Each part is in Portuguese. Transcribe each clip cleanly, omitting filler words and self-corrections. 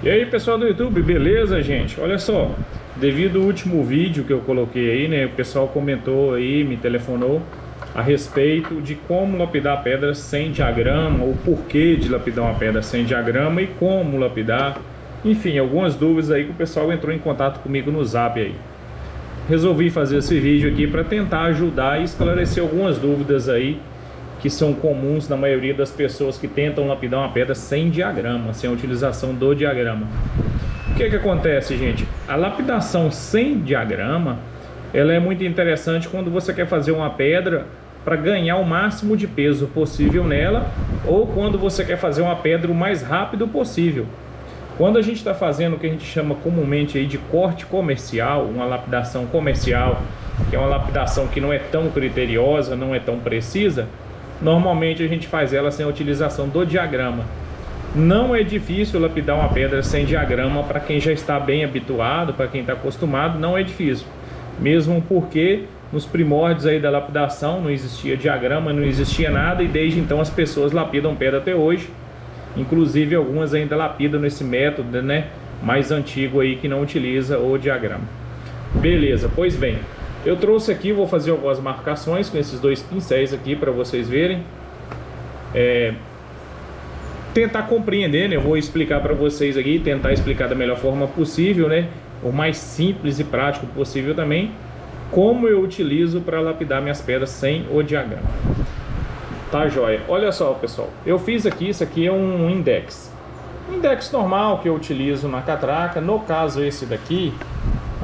E aí pessoal do YouTube, beleza gente? Olha só, devido ao último vídeo que eu coloquei aí, né, o pessoal comentou aí, me telefonou a respeito de como lapidar pedras sem diagrama, o porquê de lapidar uma pedra sem diagrama e como lapidar, enfim, algumas dúvidas aí que o pessoal entrou em contato comigo no Zap aí. Resolvi fazer esse vídeo aqui para tentar ajudar e esclarecer algumas dúvidas aí que são comuns na maioria das pessoas que tentam lapidar uma pedra sem diagrama, sem a utilização do diagrama. O que acontece, gente? A lapidação sem diagrama, ela é muito interessante quando você quer fazer uma pedra para ganhar o máximo de peso possível nela, ou quando você quer fazer uma pedra o mais rápido possível. Quando a gente está fazendo o que a gente chama comumente aí de corte comercial, uma lapidação comercial, que é uma lapidação que não é tão criteriosa, não é tão precisa, normalmente a gente faz ela sem a utilização do diagrama. Não é difícil lapidar uma pedra sem diagrama para quem já está bem habituado, para quem está acostumado, não é difícil. Mesmo porque nos primórdios aí da lapidação não existia diagrama, não existia nada, e desde então as pessoas lapidam pedra até hoje. Inclusive algumas ainda lapidam nesse método, né, mais antigo aí que não utiliza o diagrama. Beleza, pois bem, eu trouxe aqui, vou fazer algumas marcações com esses dois pincéis aqui para vocês verem. Tentar compreender, né? Eu vou explicar para vocês aqui, tentar explicar da melhor forma possível, né? O mais simples e prático possível também, como eu utilizo para lapidar minhas pedras sem o diagrama. Tá joia? Olha só, pessoal, eu fiz aqui, isso aqui é um index. Um index normal que eu utilizo na catraca. No caso esse daqui,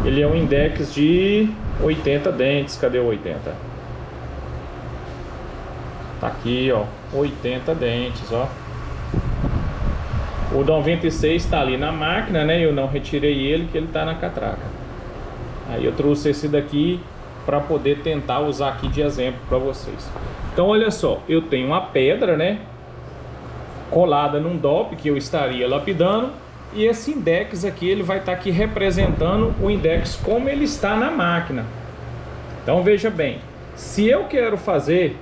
ele é um index de 80 dentes. Cadê o 80? Tá aqui, ó, 80 dentes, ó. O 96 está ali na máquina, né? Eu não retirei ele, que ele está na catraca. Aí eu trouxe esse daqui para poder tentar usar aqui de exemplo para vocês. Então olha só, eu tenho uma pedra, né, colada num DOP que eu estaria lapidando, e esse index aqui ele vai estar aqui representando o index como ele está na máquina. Então veja bem, se eu quero fazer,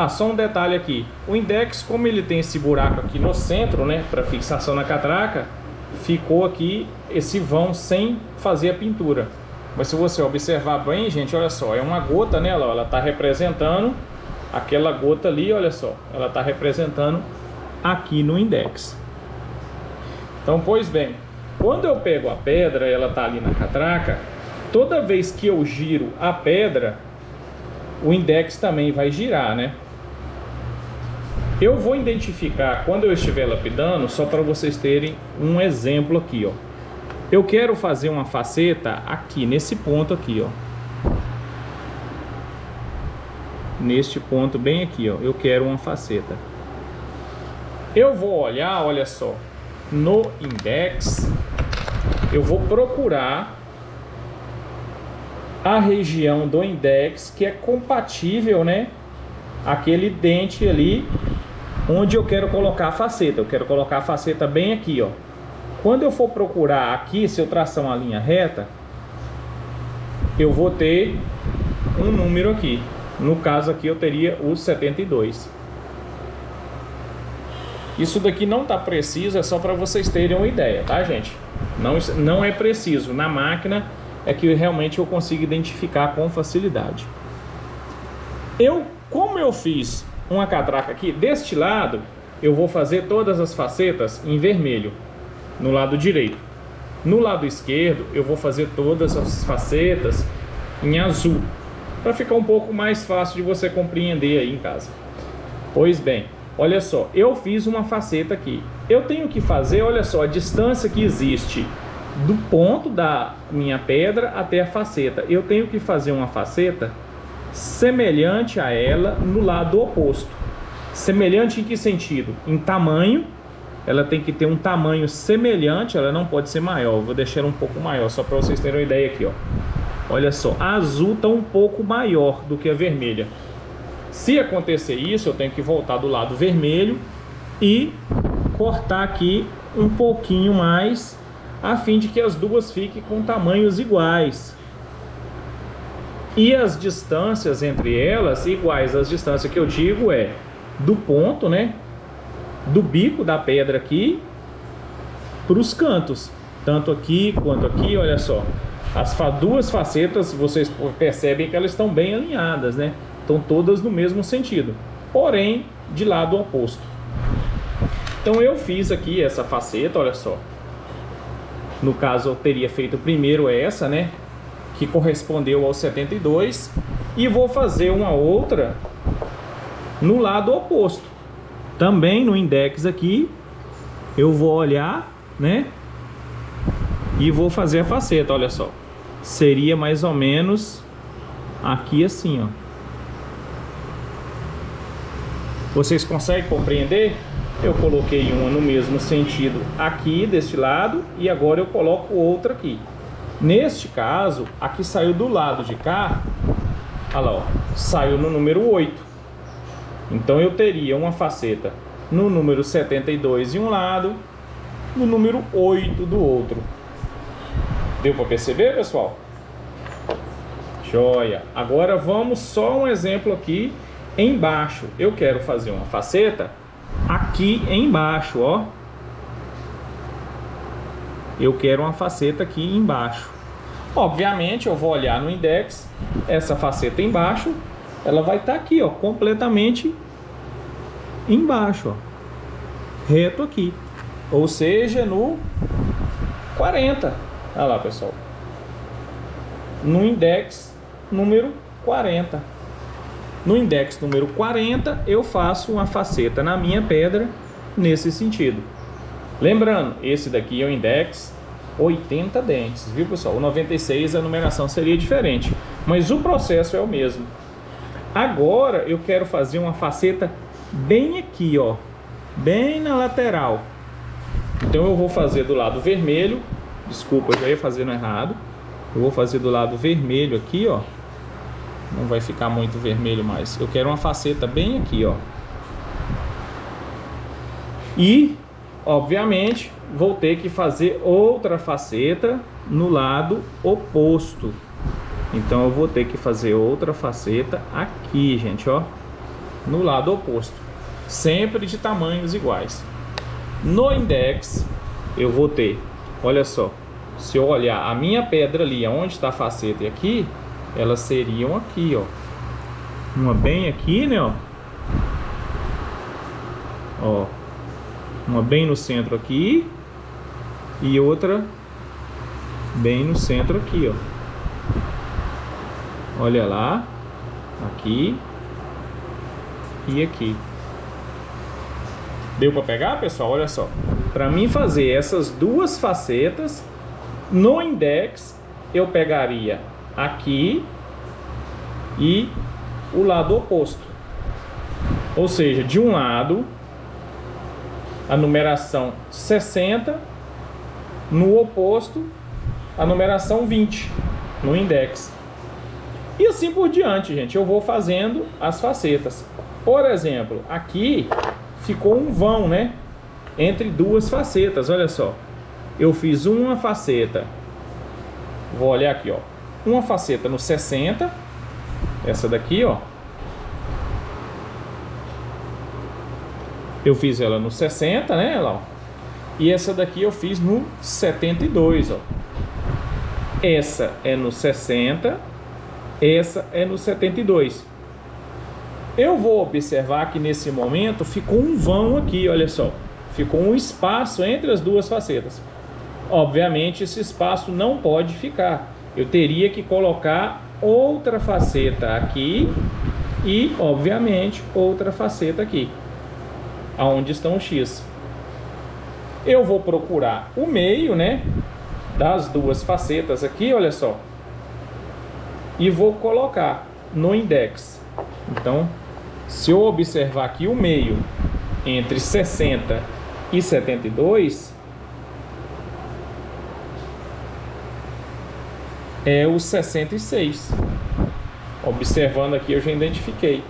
só um detalhe aqui, o index, como ele tem esse buraco aqui no centro, né, para fixação na catraca, ficou aqui esse vão sem fazer a pintura. Mas se você observar bem, gente, olha só, é uma gota, né, ela está representando aquela gota ali, olha só, ela está representando aqui no index. Então, pois bem, quando eu pego a pedra, ela está ali na catraca, toda vez que eu giro a pedra, o index também vai girar, né? Eu vou identificar quando eu estiver lapidando, só para vocês terem um exemplo aqui, ó. Eu quero fazer uma faceta aqui, nesse ponto aqui, ó. Neste ponto bem aqui, ó, eu quero uma faceta. Eu vou olhar, olha só, no index, eu vou procurar a região do index que é compatível, né, aquele dente ali onde eu quero colocar a faceta. Eu quero colocar a faceta bem aqui, ó. Quando eu for procurar aqui, se eu traçar uma linha reta, eu vou ter um número aqui. No caso aqui eu teria o 72. Isso daqui não está preciso, é só para vocês terem uma ideia, tá, gente? Não é preciso. Na máquina é que realmente eu consigo identificar com facilidade. Como eu fiz uma catraca aqui, deste lado, eu vou fazer todas as facetas em vermelho, no lado direito. No lado esquerdo, eu vou fazer todas as facetas em azul, para ficar um pouco mais fácil de você compreender aí em casa. Pois bem, olha só, eu fiz uma faceta aqui. Eu tenho que fazer, olha só, a distância que existe do ponto da minha pedra até a faceta. Eu tenho que fazer uma faceta semelhante a ela no lado oposto. Semelhante em que sentido? Em tamanho. Ela tem que ter um tamanho semelhante, ela não pode ser maior. Eu vou deixar ela um pouco maior, só para vocês terem uma ideia aqui, ó. Olha só, a azul está um pouco maior do que a vermelha. Se acontecer isso, eu tenho que voltar do lado vermelho e cortar aqui um pouquinho mais, a fim de que as duas fiquem com tamanhos iguais. E as distâncias entre elas iguais. As distâncias que eu digo é do ponto, né, do bico da pedra aqui para os cantos, tanto aqui quanto aqui, olha só. As duas facetas, vocês percebem que elas estão bem alinhadas, né? Estão todas no mesmo sentido, porém de lado oposto. Então eu fiz aqui essa faceta, olha só. No caso eu teria feito primeiro essa, né? Que correspondeu ao 72. E vou fazer uma outra no lado oposto. Também no index aqui, eu vou olhar, né? E vou fazer a faceta, olha só. Seria mais ou menos aqui assim, ó. Vocês conseguem compreender? Eu coloquei uma no mesmo sentido aqui deste lado e agora eu coloco outra aqui. Neste caso, aqui saiu do lado de cá, olha lá, ó, saiu no número 8. Então eu teria uma faceta no número 72 de um lado, no número 8 do outro. Deu para perceber, pessoal? Joia! Agora vamos só um exemplo aqui embaixo. Eu quero fazer uma faceta aqui embaixo, ó. Eu quero uma faceta aqui embaixo. Obviamente eu vou olhar no index, essa faceta embaixo, ela vai estar aqui, ó, completamente embaixo, ó, reto aqui, ou seja, no 40. Olha lá, pessoal, no index número 40. No index número 40 eu faço uma faceta na minha pedra nesse sentido. Lembrando, esse daqui é o index 80 dentes, viu, pessoal? O 96 a numeração seria diferente, mas o processo é o mesmo. Agora eu quero fazer uma faceta bem aqui, ó, bem na lateral. Então eu vou fazer do lado vermelho. Desculpa, eu já ia fazendo errado. Eu vou fazer do lado vermelho aqui, ó. Não vai ficar muito vermelho mais. Eu quero uma faceta bem aqui, ó. E, obviamente, vou ter que fazer outra faceta no lado oposto. Então eu vou ter que fazer outra faceta aqui, gente, ó, no lado oposto, sempre de tamanhos iguais. No index eu vou ter, olha só, se eu olhar a minha pedra ali, onde está a faceta e aqui, elas seriam aqui, ó, uma bem aqui, né, ó, uma bem no centro aqui e outra bem no centro aqui, ó. Olha lá, aqui e aqui. Deu para pegar, pessoal? Olha só. Para mim fazer essas duas facetas no index, eu pegaria aqui e o lado oposto. Ou seja, de um lado a numeração 60, no oposto a numeração 20 no index. E assim por diante, gente, eu vou fazendo as facetas. Por exemplo, aqui ficou um vão, né, entre duas facetas, olha só. Eu fiz uma faceta, vou olhar aqui, ó, uma faceta no 60, essa daqui, ó. Eu fiz ela no 60, né, ó. E essa daqui eu fiz no 72, ó. Essa é no 60, essa é no 72. Eu vou observar que nesse momento ficou um vão aqui, olha só. Ficou um espaço entre as duas facetas. Obviamente esse espaço não pode ficar. Eu teria que colocar outra faceta aqui e, obviamente, outra faceta aqui, aonde estão os X. Eu vou procurar o meio, né, das duas facetas aqui, olha só, e vou colocar no index. Então, se eu observar aqui o meio entre 60 e 72, é o 66. Observando aqui eu já identifiquei,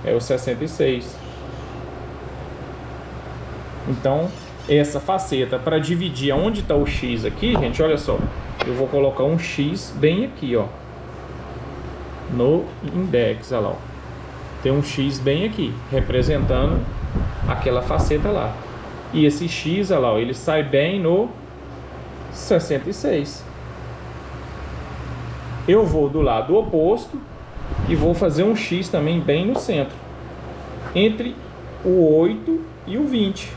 é o 66. Então, essa faceta, para dividir onde está o X aqui, gente, olha só, eu vou colocar um X bem aqui, ó, no index, olha lá, ó. Tem um X bem aqui, representando aquela faceta lá. E esse X, olha lá, ó, ele sai bem no 66. Eu vou do lado oposto e vou fazer um X também bem no centro, entre o 8 e o 20.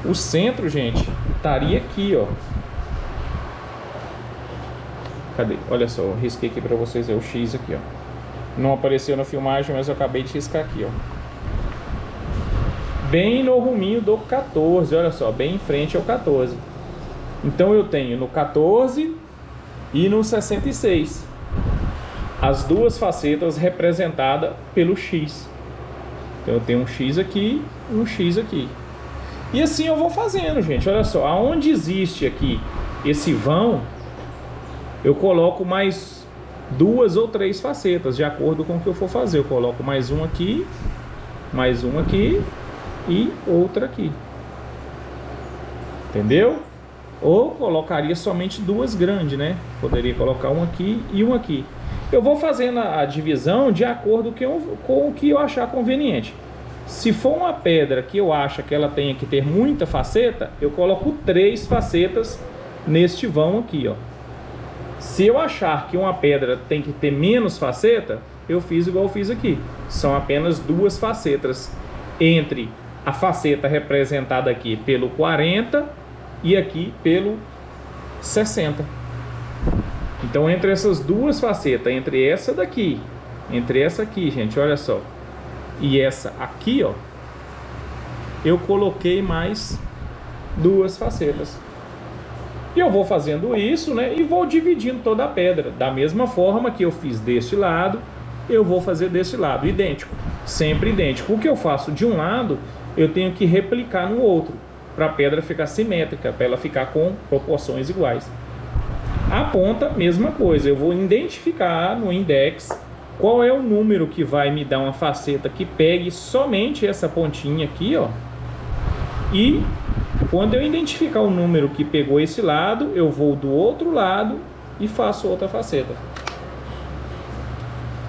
O centro, gente, estaria aqui, ó. Cadê? Olha só, eu risquei aqui para vocês verem o X aqui, ó. Não apareceu na filmagem, mas eu acabei de riscar aqui, ó. Bem no ruminho do 14, olha só, bem em frente ao 14. Então eu tenho no 14 e no 66 as duas facetas representadas pelo X. Então eu tenho um X aqui e um X aqui. E assim eu vou fazendo, gente. Olha só, aonde existe aqui esse vão, eu coloco mais 2 ou 3 facetas, de acordo com o que eu for fazer. Eu coloco mais um aqui e outra aqui. Entendeu? Ou colocaria somente 2 grandes, né? Poderia colocar um aqui e um aqui. Eu vou fazendo a divisão de acordo com o que eu achar conveniente. Se for uma pedra que eu acho que ela tenha que ter muita faceta, eu coloco 3 facetas neste vão aqui, ó. Se eu achar que uma pedra tem que ter menos faceta, eu fiz igual eu fiz aqui. São apenas 2 facetas entre a faceta representada aqui pelo 40 e aqui pelo 60. Então entre essas 2 facetas, entre essa daqui, entre essa aqui, gente, olha só, e essa aqui, ó, eu coloquei mais 2 facetas. E eu vou fazendo isso, né, e vou dividindo toda a pedra da mesma forma que eu fiz deste lado, eu vou fazer desse lado, idêntico, sempre idêntico. O que eu faço de um lado, eu tenho que replicar no outro, para a pedra ficar simétrica, para ela ficar com proporções iguais. A ponta, mesma coisa, eu vou identificar no index qual é o número que vai me dar uma faceta que pegue somente essa pontinha aqui, ó. E quando eu identificar o número que pegou esse lado, eu vou do outro lado e faço outra faceta.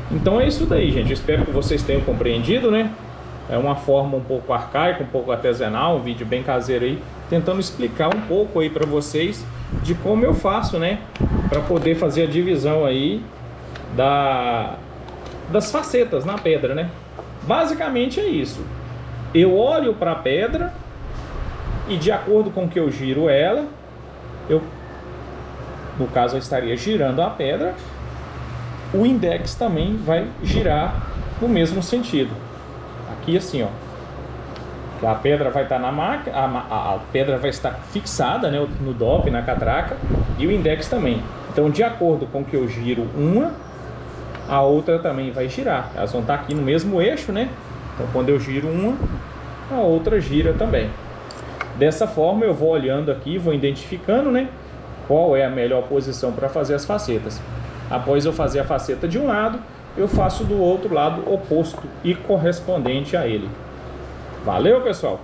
Então é isso daí, gente. Eu espero que vocês tenham compreendido, né? É uma forma um pouco arcaica, um pouco artesanal, um vídeo bem caseiro aí, tentando explicar um pouco aí para vocês de como eu faço, né? Para poder fazer a divisão aí das facetas na pedra, né? Basicamente é isso. Eu olho para a pedra e de acordo com que eu giro ela, no caso eu estaria girando a pedra, o index também vai girar no mesmo sentido. Aqui assim, ó, a pedra vai estar na máquina, a pedra vai estar fixada, né, no DOP, na catraca, e o index também. Então, de acordo com que eu giro uma, a outra também vai girar. Elas vão estar aqui no mesmo eixo, né? Então, quando eu giro uma, a outra gira também. Dessa forma, eu vou olhando aqui, vou identificando, né, qual é a melhor posição para fazer as facetas. Após eu fazer a faceta de um lado, eu faço do outro lado oposto e correspondente a ele. Valeu, pessoal!